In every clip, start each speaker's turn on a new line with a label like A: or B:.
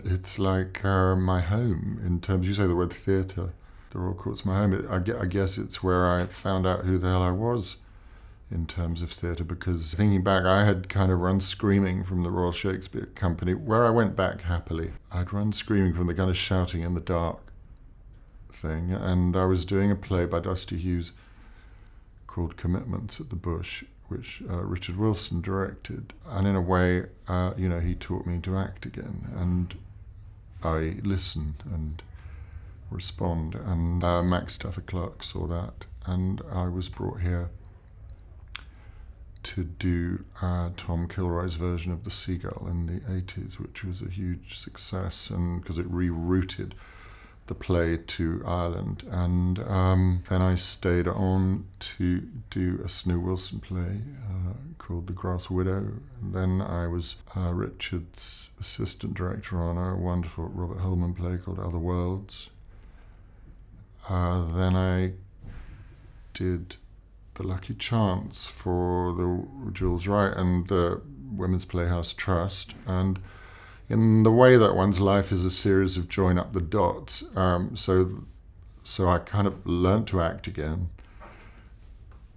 A: it's like my home in terms, you say the word theatre, the Royal Court's my home. I guess it's where I found out who the hell I was in terms of theatre, because thinking back, I had kind of run screaming from the Royal Shakespeare Company, where I went back happily. I'd run screaming from the kind of shouting in the dark thing, and I was doing a play by Dusty Hughes called Commitments at the Bush, which Richard Wilson directed. And in a way, he taught me to act again, and I listen and respond. And Max Stafford Clark saw that, and I was brought here to do Tom Kilroy's version of The Seagull in the 80s, which was a huge success, and because it rerouted the play to Ireland. And then I stayed on to do a Snu Wilson play called The Grass Widow. And then I was Richard's assistant director on a wonderful Robert Holman play called Other Worlds. Then I did The Lucky Chance for the Jules Wright and the Women's Playhouse Trust. And in the way that one's life is a series of join up the dots, so I kind of learnt to act again.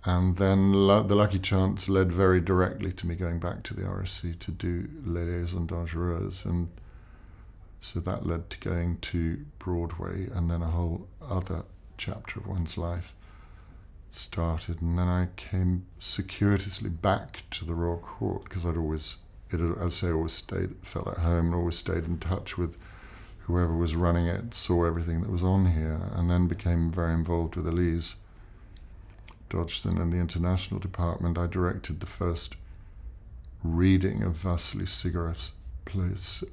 A: And then The Lucky Chance led very directly to me going back to the RSC to do Les Liaisons Dangereuses. And so that led to going to Broadway, and then a whole other chapter of one's life started. And then I came circuitously back to the Royal Court, because I'd always stayed, felt at home, and always stayed in touch with whoever was running it, saw everything that was on here, and then became very involved with Elise Dodgson and the international department. I directed the first reading of Vasily Sigurev's place,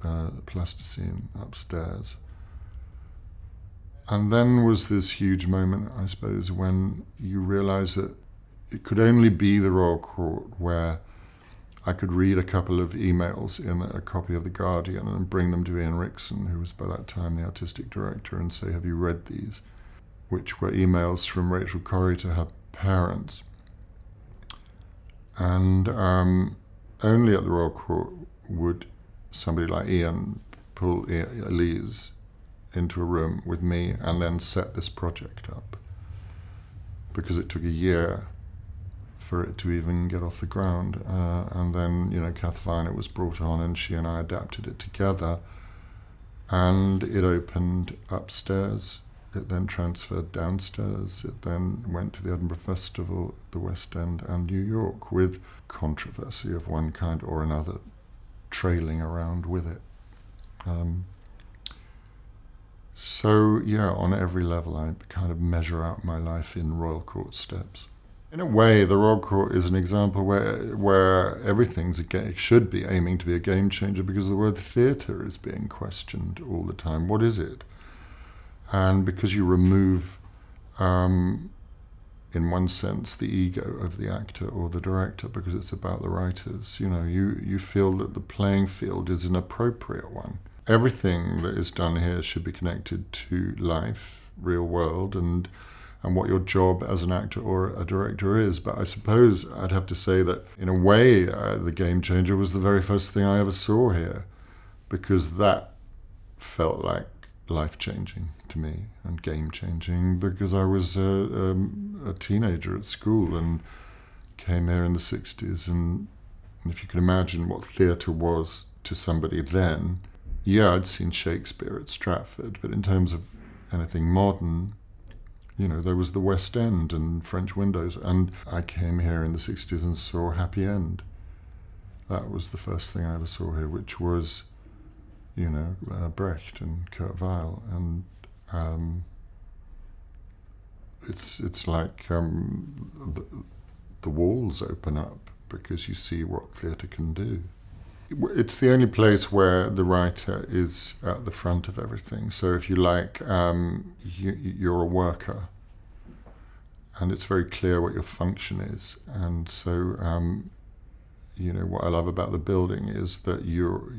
A: Plasticine, upstairs. And then was this huge moment, I suppose, when you realise that it could only be the Royal Court where I could read a couple of emails in a copy of The Guardian and bring them to Ian Rickson, who was by that time the artistic director, and say, have you read these? Which were emails from Rachel Corrie to her parents. And only at the Royal Court would somebody like Ian pull Elise into a room with me and then set this project up, because it took a year for it to even get off the ground. And then, Kath Viner was brought on, and she and I adapted it together, and it opened upstairs. It then transferred downstairs. It then went to the Edinburgh Festival, the West End, and New York, with controversy of one kind or another trailing around with it. So, on every level, I kind of measure out my life in Royal Court steps. In a way, the Royal Court is an example where everything's should be aiming to be a game changer, because the word theatre is being questioned all the time. What is it? And because you remove, in one sense, the ego of the actor or the director, because it's about the writers, you feel that the playing field is an appropriate one. Everything that is done here should be connected to life, real world, and what your job as an actor or a director is. But I suppose I'd have to say that, in a way, the Game Changer was the very first thing I ever saw here, because that felt like life-changing to me and game-changing, because I was a teenager at school and came here in the 60s, and if you can imagine what theatre was to somebody then, I'd seen Shakespeare at Stratford, but in terms of anything modern, there was the West End and French windows, and I came here in the 60s and saw Happy End. That was the first thing I ever saw here, which was, Brecht and Kurt Weill, and it's like the walls open up because you see what theatre can do. It's the only place where the writer is at the front of everything. So if you like, you're a worker, and it's very clear what your function is. And so, what I love about the building is that you're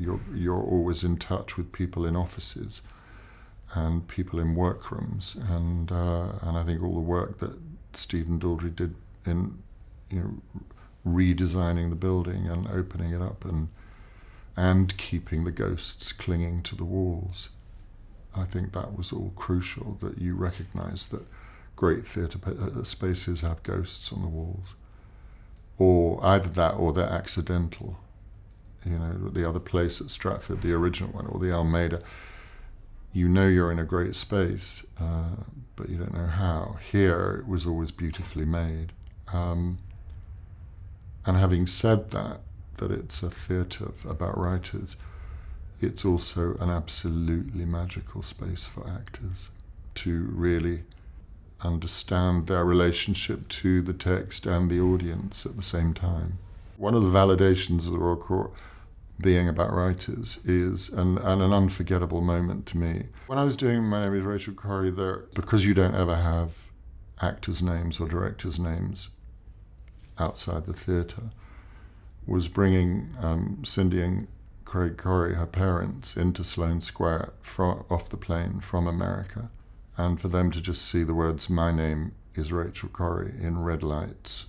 A: always in touch with people in offices and people in workrooms, and I think all the work that Stephen Daldry did in redesigning the building and opening it up and and keeping the ghosts clinging to the walls. I think that was all crucial, that you recognise that great theatre spaces have ghosts on the walls. Or either that or they're accidental. You know, the other place at Stratford, the original one, or the Almeida, you know you're in a great space, but you don't know how. Here, it was always beautifully made. And having said that it's a theatre about writers, it's also an absolutely magical space for actors to really understand their relationship to the text and the audience at the same time. One of the validations of the Royal Court being about writers is an unforgettable moment to me. When I was doing My Name is Rachel Corrie, because you don't ever have actors' names or directors' names outside the theatre, was bringing Cindy and Craig Corrie, her parents, into Sloane Square off the plane from America, and for them to just see the words "My name is Rachel Corrie" in red lights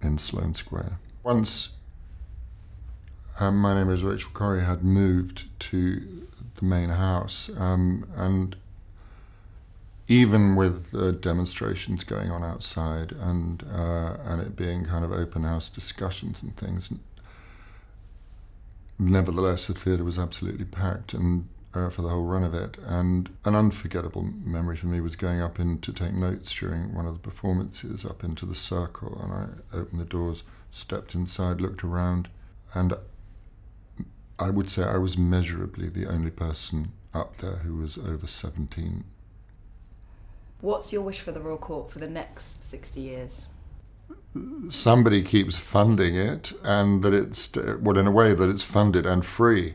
A: in Sloane Square. Once My Name is Rachel Corrie had moved to the main house, and even with demonstrations going on outside and it being kind of open house discussions and things, nevertheless the theatre was absolutely packed and for the whole run of it. And an unforgettable memory for me was going up in to take notes during one of the performances, up into the circle, and I opened the doors, stepped inside, looked around, and I would say I was measurably the only person up there who was over 17.
B: What's your wish for the Royal Court for the next 60 years?
A: Somebody keeps funding it, and that it's, well, in a way that it's funded and free,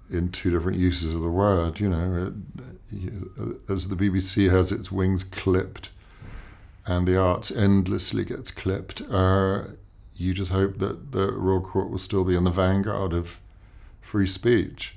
A: in two different uses of the word. You know, as the BBC has its wings clipped and the arts endlessly gets clipped, you just hope that the Royal Court will still be in the vanguard of free speech.